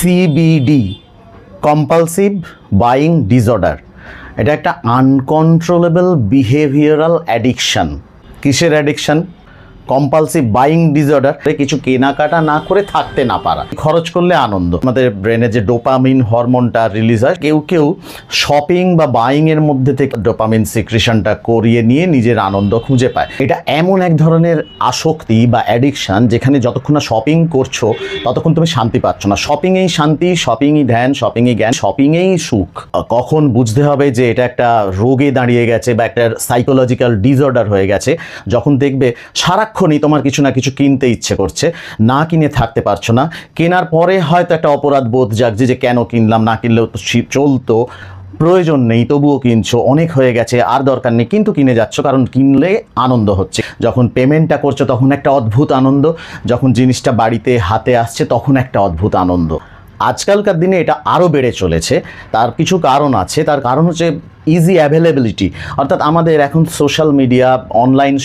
CBD compulsive buying disorder, এটা একটা uncontrollable behavioural addiction. কিসের অ্যাডিকশান? Compulsive buying disorder. কিছু কেনাকাটা না করে থাকতে না পারা, খরচ করলে আনন্দ। আমাদের ব্রেনে যে ডোপামিন হরমোনটা রিলিজ হয়, কেউ কেউ শপিং বা বাইং এর মধ্যে থেকে ডোপামিন সিক্রেশনটা করিয়ে নিয়ে নিজের আনন্দ খুঁজে পায়। এটা এমন এক ধরনের আসক্তি বা অ্যাডিকশান যেখানে যতক্ষণ না শপিং করছো ততক্ষণ তুমি শান্তি পাচ্ছ না। শপিংয়েই শান্তি, শপিংই ধ্যান, শপিংই জ্ঞান, শপিংয়েই সুখ। কখন বুঝতে হবে যে এটা একটা রোগে দাঁড়িয়ে গেছে বা একটা সাইকোলজিক্যাল ডিসঅর্ডার হয়ে গেছে? যখন দেখবে সারাক্ষণই তোমার কিছু না কিছু কিনতে ইচ্ছে করছে, না কিনে থাকতে পারছো না। কেনার পরে হয়তো একটা অপরাধ বোধ জাগছে যে কেন কিনলাম, না কিনলেও তো চলতো, প্রয়োজন নেই তবুও কিনছো, অনেক হয়ে গেছে আর দরকার নেই, কিন্তু কিনে যাচ্ছ কারণ কিনলে আনন্দ হচ্ছে। যখন পেমেন্টটা করছো তখন একটা অদ্ভুত আনন্দ, যখন জিনিসটা বাড়িতে হাতে আসছে তখন একটা অদ্ভুত আনন্দ। আজকালকার দিনে এটা আরও বেড়ে চলেছে। তার কিছু কারণ আছে। তার কারণ হচ্ছে ইজি অ্যাভেলেবিলিটি, অর্থাৎ আমাদের এখন সোশ্যাল মিডিয়া, অনলাইন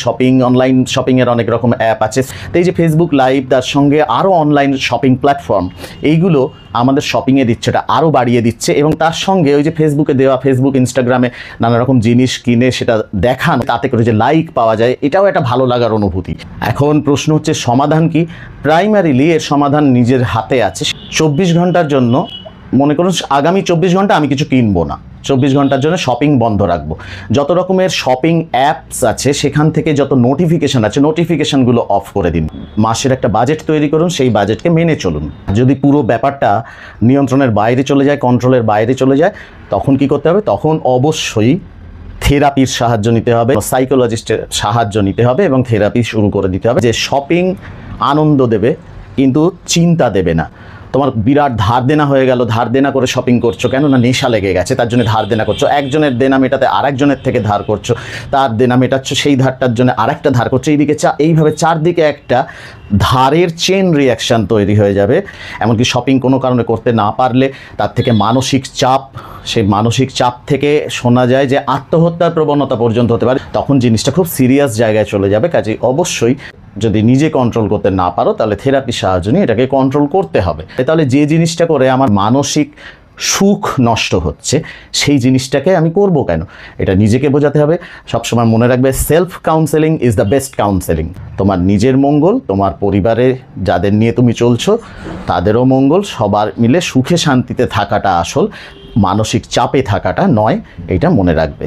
শপিংয়ের অনেক রকম অ্যাপ আছে। তো এই যে ফেসবুক লাইভ, তার সঙ্গে আরও অনলাইন শপিং প্ল্যাটফর্ম, এইগুলো আমাদের শপিংয়ের ইচ্ছেটা আরও বাড়িয়ে দিচ্ছে। এবং তার সঙ্গে ওই যে ফেসবুকে দেওয়া, ফেসবুক ইনস্টাগ্রামে নানা রকম জিনিস কিনে সেটা দেখানো, তাতে করে যে লাইক পাওয়া যায়, এটাও একটা ভালো লাগার অনুভূতি। এখন প্রশ্ন হচ্ছে সমাধান কি? প্রাইমারিলি এর সমাধান নিজের হাতে আছে। 24 ঘন্টার জন্য মনে করুন আগামী 24 ঘন্টা আমি কিছু কিনবো না, 24 ঘন্টার জন্য শপিং বন্ধ রাখবো। যত রকমের শপিং অ্যাপস আছে সেখান থেকে যত নোটিফিকেশান আছে, নোটিফিকেশানগুলো অফ করে দিন। মাসের একটা বাজেট তৈরি করুন, সেই বাজেটকে মেনে চলুন। যদি পুরো ব্যাপারটা নিয়ন্ত্রণের বাইরে চলে যায়, কন্ট্রোলের বাইরে চলে যায়, তখন কি করতে হবে? তখন অবশ্যই থেরাপির সাহায্য নিতে হবে, সাইকোলজিস্টের সাহায্য নিতে হবে এবং থেরাপি শুরু করে দিতে হবে। যে শপিং আনন্দ দেবে কিন্তু চিন্তা দেবে না। তোমার বিরাট ধার দেনা হয়ে গেল, ধার দেনা করে শপিং করছো, কেন না নেশা লেগে গেছে, তার জন্য ধার দেনা করছো। একজনের দেনা মেটাতে আরেকজনের থেকে ধার করছো, তার দেনা মেটাচ্ছ, সেই ধারটার জন্য আরেকটা ধার করছো। এইদিকে এইভাবে চারদিকে একটা ধারের চেন রিয়াকশান তৈরি হয়ে যাবে। এমনকি শপিং কোনো কারণে করতে না পারলে তার থেকে মানসিক চাপ, সেই মানসিক চাপ থেকে শোনা যায় যে আত্মহত্যার প্রবণতা পর্যন্ত হতে পারে। তখন জিনিসটা খুব সিরিয়াস জায়গায় চলে যাবে। কাজেই অবশ্যই যদি নিজে কন্ট্রোল করতে না পারো তাহলে থেরাপির সাহায্য নিয়ে এটাকে কন্ট্রোল করতে হবে। তাহলে যে জিনিসটা করে আমার মানসিক সুখ নষ্ট হচ্ছে, সেই জিনিসটাকে আমি করব কেন? এটা নিজেকে বোঝাতে হবে। সবসময় মনে রাখবে, self counselling is the best counselling. তোমার নিজের মঙ্গল, তোমার পরিবারে যাদের নিয়ে তুমি চলছো তাদেরও মঙ্গল, সবার মিলে সুখে শান্তিতে থাকাটা আসল, মানসিক চাপে থাকাটা নয়। এটা মনে রাখবে।